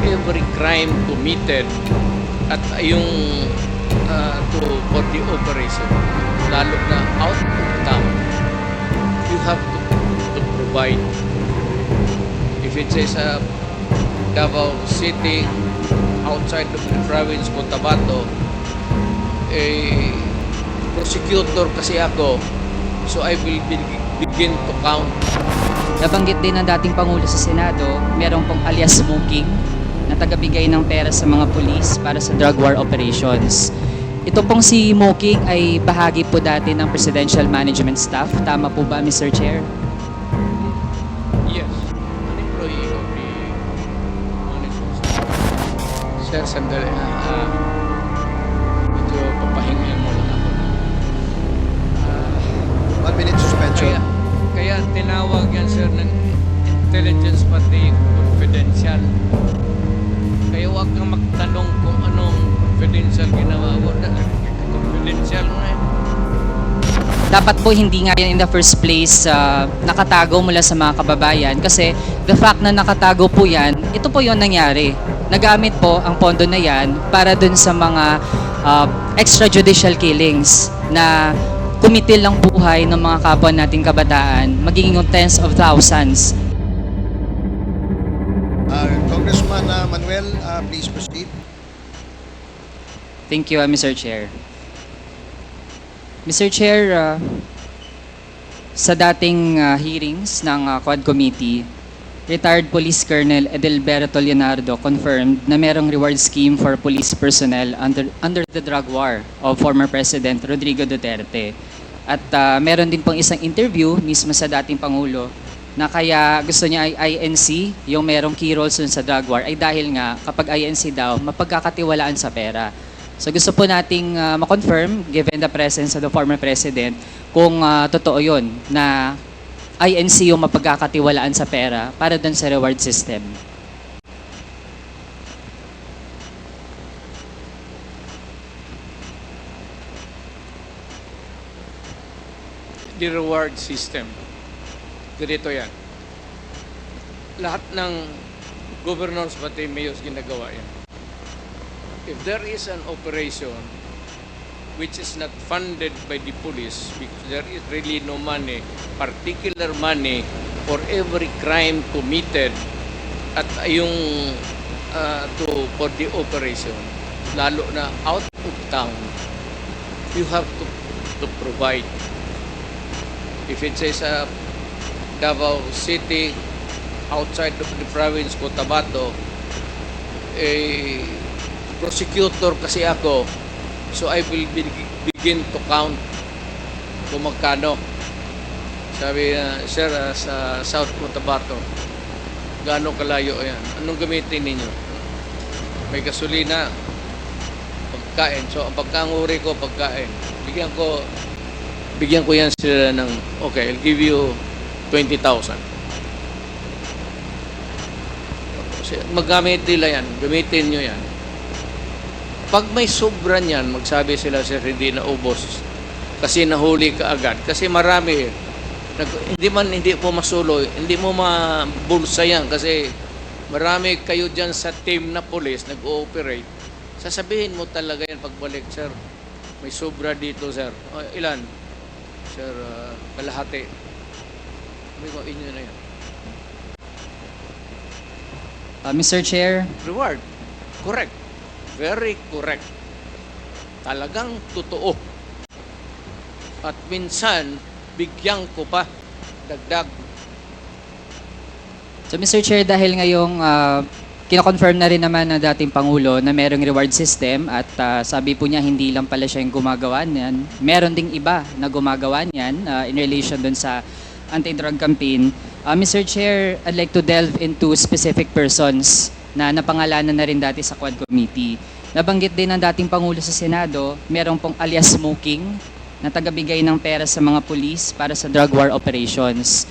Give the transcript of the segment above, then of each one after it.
every crime committed at yung for the operation, lalo na out of town, you have to provide. If it says Davao City, outside of the province, Cotabato, prosecutor kasi ako, so I will begin to count. Nabanggit din ng dating Pangulo sa Senado, merong pong alias smoking na tagabigay ng pera sa mga pulis para sa drug war operations. Ito pong si Moking ay bahagi po dati ng Presidential Management Staff. Tama po ba, Mr. Chair? Yes, an employee of the management staff. Sir, sandali. Medyo papahingan mo lang ako. 1 minute suspension. Kaya tinawag yan, sir, ng intelligence pati confidential. Kaya huwag kang magtanong kung anong confidential ginawa ko. Confidential na yun. Dapat po hindi nga yan in the first place nakatago mula sa mga kababayan kasi the fact na nakatago po yan, ito po yung nangyari. Nagamit po ang pondo na yan para dun sa mga extrajudicial killings na kumitil ang buhay ng mga kapwa nating kabataan, magiging tens of thousands. Congressman Manuel, please proceed. Thank you, Mr. Chair. Mr. Chair, sa dating hearings ng Quad Committee, retired Police Colonel Edelberto Leonardo confirmed na merong reward scheme for police personnel under the drug war of former President Rodrigo Duterte. At meron din pong isang interview mismo sa dating Pangulo na kaya gusto niya ay INC, yung merong key roles sa drug war, ay dahil nga kapag INC daw, mapagkakatiwalaan sa pera. So gusto po nating ma-confirm, given the presence of the former President, kung totoo yun, na INC yung mapagkakatiwalaan sa pera para dun sa reward system. The reward system. Ganito yan. Lahat ng governors pati mayors ginagawa yan. If there is an operation which is not funded by the police because there is really no money, particular money for every crime committed at yung for the operation, lalo na out of town, you have to provide. If it says Davao City, outside of the province, Cotabato, prosecutor kasi ako, so I will begin to count kung magkano. Sabi sir, sa South Cotabato, gaano kalayo yan? Anong gamitin ninyo? May gasolina, pagkain. So, ang pagkanguri ko, pagkain. Bigyan ko yan sila ng, okay, I'll give you 20,000. Magamit nila yan, gamitin nyo yan. Pag may sobra niyan, magsabi sila, sir, hindi na ubos. Kasi nahuli ka agad. Kasi marami, hindi po masuloy, hindi mo mabulsa yan. Kasi marami kayo dyan sa team na police, nag-ooperate. Sasabihin mo talaga yan pagbalik, sir. May sobra dito, sir. Ilan? Sir, kalahati. Sabi ko, inyo na yan. Mr. Chair, Reward. Correct. Very correct. Talagang totoo. At minsan, bigyan ko pa dagdag. so Mr. Chair, dahil ngayong kino-confirm na rin naman ng dating Pangulo na merong reward system at sabi po niya hindi lang pala siya yung gumagawa niyan. Meron ding iba na gumagawa niyan in relation dun sa anti-drug campaign. Mr. Chair, I'd like to delve into specific persons na napangalanan na rin dati sa Quad Committee. Nabanggit din ng dating Pangulo sa Senado, merong pong alias smoking na tagabigay ng pera sa mga pulis para sa drug war operations.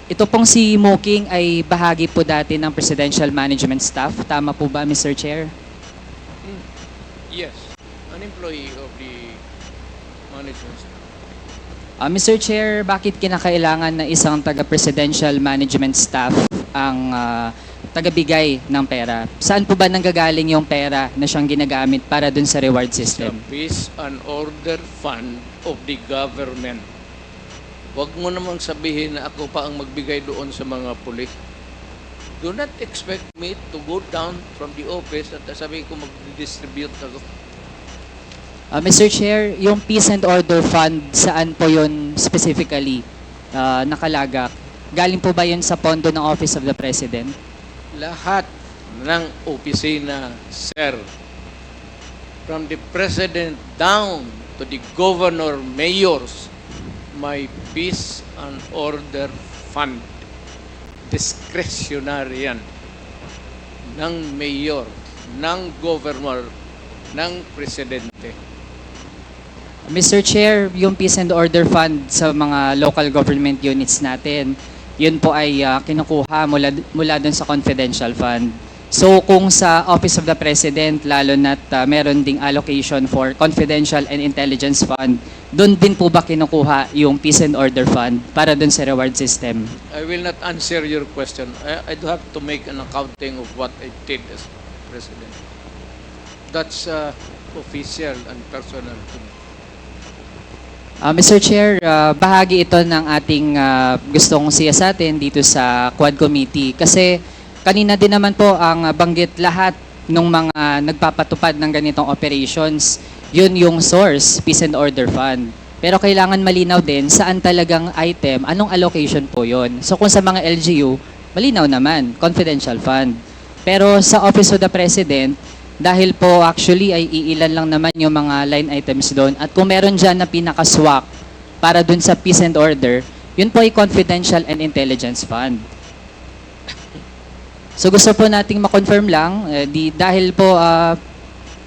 Ito pong si Moking ay bahagi po dati ng Presidential Management Staff. Tama po ba, Mr. Chair? Yes. An employee of the management staff. Mr. Chair, bakit kinakailangan na isang taga-Presidential Management Staff ang tagabigay ng pera. Saan po ba nanggagaling yung pera na siyang ginagamit para dun sa reward Sa system? peace and order fund of the government. Huwag mo namang sabihin na ako pa ang magbigay doon sa mga pulis. Do not expect me to go down from the office at sabihin ko mag-distribute ako. Mr. Chair, yung Peace and Order Fund, saan po yun specifically nakalagak? Galing po ba yun sa pondo ng Office of the President? Lahat ng opisina, sir, from the President down to the Governor, Mayors, may Peace and Order Fund. Discretionary yan ng Mayor, ng Governor, ng Presidente. Mr. Chair, yung Peace and Order Fund sa mga local government units natin, yun po ay kinukuha mula dun sa confidential fund. So kung sa Office of the President, lalo na't meron ding allocation for confidential and intelligence fund, dun din po ba kinukuha yung Peace and Order Fund para dun sa reward system? I will not answer your question. I do have to make an accounting of what I did as President. That's official and personal to me. Mr. Chair, bahagi ito ng ating gustong siyasatin dito sa Quad Committee kasi kanina din naman po ang banggit lahat ng mga nagpapatupad ng ganitong operations, yun yung source, Peace and Order Fund. Pero kailangan malinaw din saan talagang item, anong allocation po yun. So kung sa mga LGU, malinaw naman, confidential fund. Pero sa Office of the President, dahil po actually ay iilan lang naman yung mga line items doon. At kung meron dyan na pinakaswak para dun sa Peace and Order, yun po ay confidential and intelligence fund. So gusto po nating ma-confirm lang, dahil po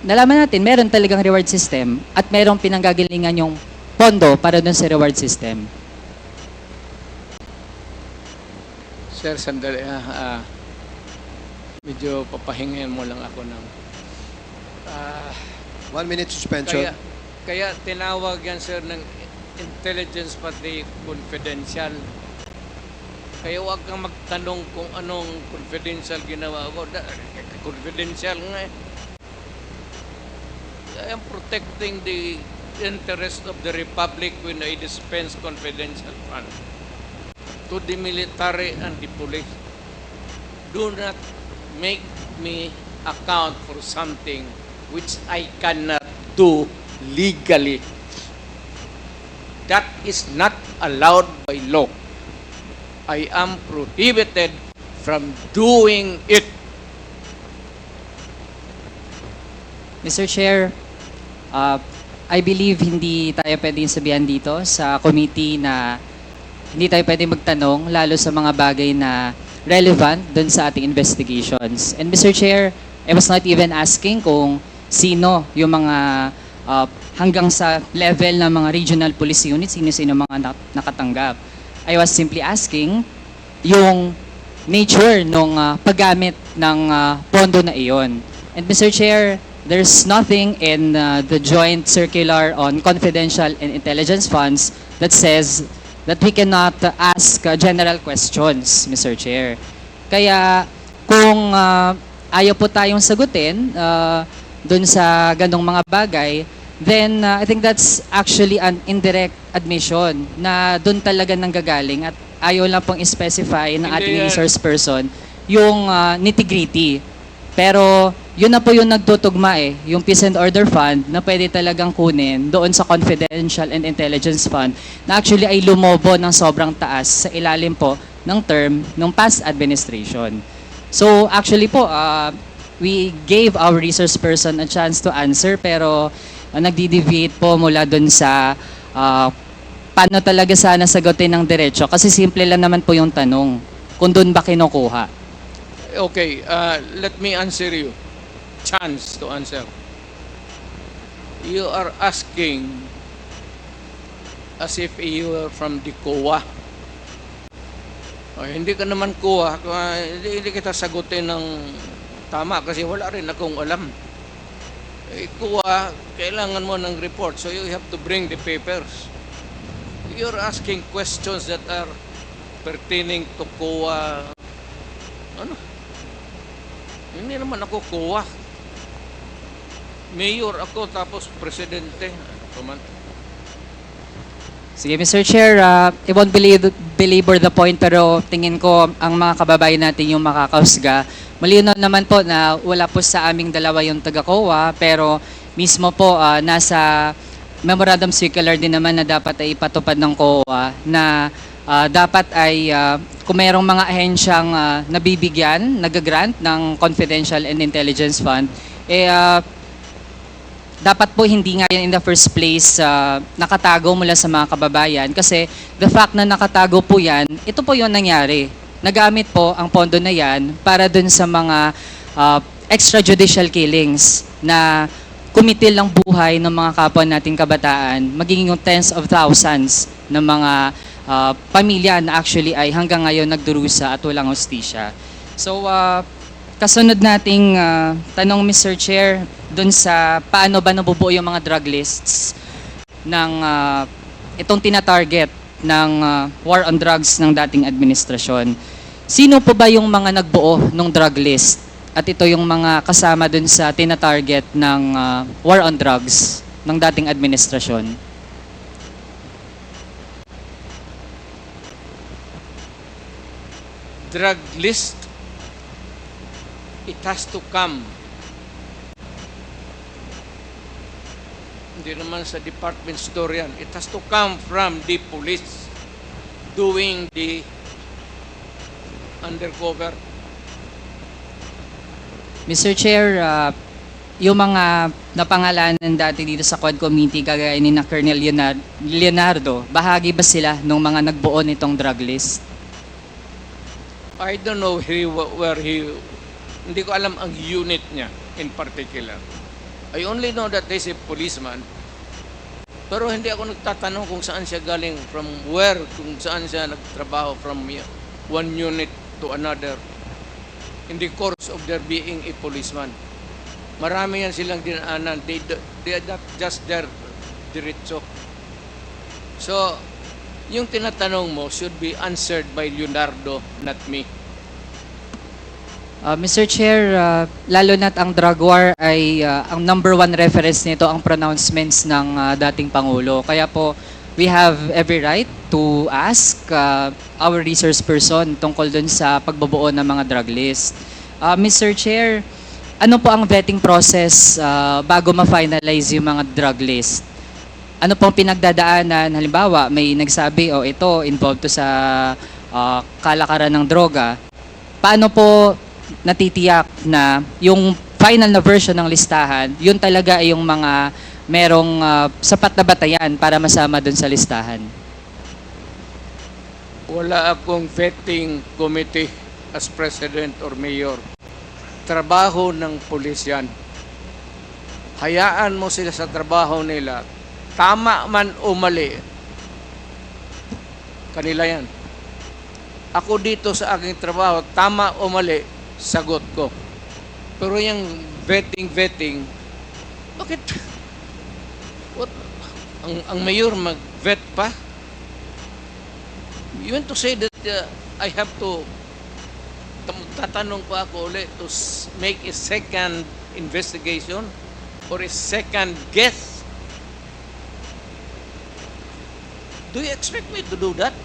nalaman natin meron talagang reward system at merong pinanggagalingan yung pondo para dun sa reward system. Sir, sandali. Medyo papahingayin mo lang ako ng... 1 minute suspension. Kaya tinawag yan, sir, ng intelligence pati confidential. Kaya huwag kang magtanong kung anong confidential ginawa ko. Confidential nga eh. I am protecting the interest of the Republic when I dispense confidential fund to the military and the police. Do not make me account for something which I cannot do legally. That is not allowed by law. I am prohibited from doing it. Mr. Chair, I believe hindi tayo pwedeng sabihan dito sa committee na hindi tayo pwedeng magtanong lalo sa mga bagay na relevant dun sa ating investigations. And Mr. Chair, I was not even asking kung sino yung mga hanggang sa level ng mga regional police units, sino-sino mga nakatanggap. I was simply asking yung nature ng paggamit ng pondo na iyon. And Mr. Chair, there's nothing in the joint circular on confidential and intelligence funds that says that we cannot ask general questions, Mr. Chair. Kaya kung ayaw po tayong sagutin dun sa ganong mga bagay, then I think that's actually an indirect admission na dun talaga nanggagaling at ayaw lang pong specify ng ating resource person yung nitty-gritty. Pero yun na po yung nagtutugma yung Peace and Order Fund na pwede talagang kunin doon sa Confidential and Intelligence Fund na actually ay lumobo ng sobrang taas sa ilalim po ng term ng past administration. So actually po, we gave our resource person a chance to answer pero nagdi-deviate po mula doon sa paano talaga sana sagutin ng diretso kasi simple lang naman po yung tanong kung doon ba kinukuha. Okay, let me answer you. Chance to answer. You are asking as if you are from the COA. Hindi ka naman COA. Hindi kita sagutin ng tama kasi wala rin akong alam. COA, kailangan mo ng report. So you have to bring the papers. You're asking questions that are pertaining to COA. Ano? Hindi naman ako kuwa. Mayor ako tapos presidente. Ano pa man. Sige, Mr. Chair, I won't belabor the point pero tingin ko ang mga kababayan natin yung makakausga. Malinaw naman po na wala po sa aming dalawa yung taga-COA pero mismo po nasa memorandum circular din naman na dapat ay ipatupad ng COA na dapat ay kung mayroong mga ahensyang nabibigyan, nag-grant ng confidential and intelligence fund, dapat po hindi nga yan in the first place nakatago mula sa mga kababayan kasi the fact na nakatago po yan, ito po yung nangyari. Nagamit po ang pondo na yan para dun sa mga extrajudicial killings na kumitil ng buhay ng mga kapwa nating kabataan, magiging yung tens of thousands ng mga pamilya na actually ay hanggang ngayon nagdurusa at walang hustisya. So, kasunod nating tanong, Mr. Chair, dun sa paano ba nabubuo yung mga drug lists ng itong tina-target ng war on drugs ng dating administrasyon. Sino po ba yung mga nagbuo ng drug list? At ito yung mga kasama dun sa tina-target ng war on drugs ng dating administrasyon. Drug list, it has to come. Hindi naman sa department store yan. It has to come from the police doing the undercover. Mr. Chair, yung mga napangalanan dati dito sa Quad Committee kagaya ni na Colonel Leonardo, bahagi ba sila ng mga nagbuo nitong drug list? I don't know where he, hindi ko alam ang unit niya in particular. I only know that he's a policeman. Pero hindi ako nagtatanong kung saan siya galing, from where, kung saan siya nagtrabaho from one unit to another in the course of their being a policeman. Marami yan silang dinaanan. They are not just there diretso. So, yung tinatanong mo should be answered by Leonardo, not me. Mr. Chair, lalo na't ang drug war ay ang number one reference nito ang pronouncements ng dating Pangulo. Kaya po, we have every right to ask our resource person tungkol dun sa pagbubuo ng mga drug list. Mr. Chair, ano po ang vetting process bago ma-finalize yung mga drug list? Ano pong pinagdadaanan? Halimbawa, may nagsabi, ito, involved to sa kalakaran ng droga. Paano po natitiyak na yung final na version ng listahan, yun talaga ay yung mga merong sapat na batayan para masama dun sa listahan? Wala akong vetting committee as president or mayor. Trabaho ng pulis yan. Hayaan mo sila sa trabaho nila. Tama man o mali, kanila yan. Ako dito sa aking trabaho, tama o mali, sagot ko. Pero yung vetting, bakit? What? Ang mayor mag-vet pa? You want to say that I have to, tatanong pa ako ulit to make a second investigation or a second guess? Do you expect me to do that?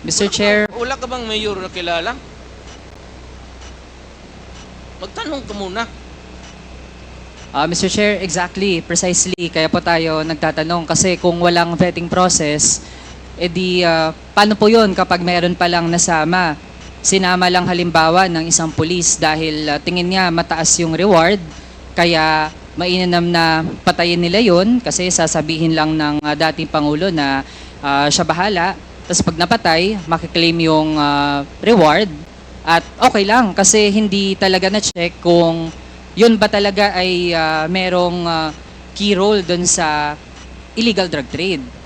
Mr. Chair, Wala ka bang mayor na kilala? Magtanong ka muna. Mr. Chair, exactly, precisely. Kaya po tayo nagtatanong kasi kung walang vetting process, paano po yun kapag meron palang nasama? Sinama lang halimbawa ng isang pulis dahil tingin niya mataas yung reward, kaya mainam na patayin nila yun kasi sasabihin lang ng dating Pangulo na siya bahala. Tapos pag napatay, makiklaim yung reward at okay lang kasi hindi talaga na-check kung yun ba talaga ay merong key role dun sa illegal drug trade.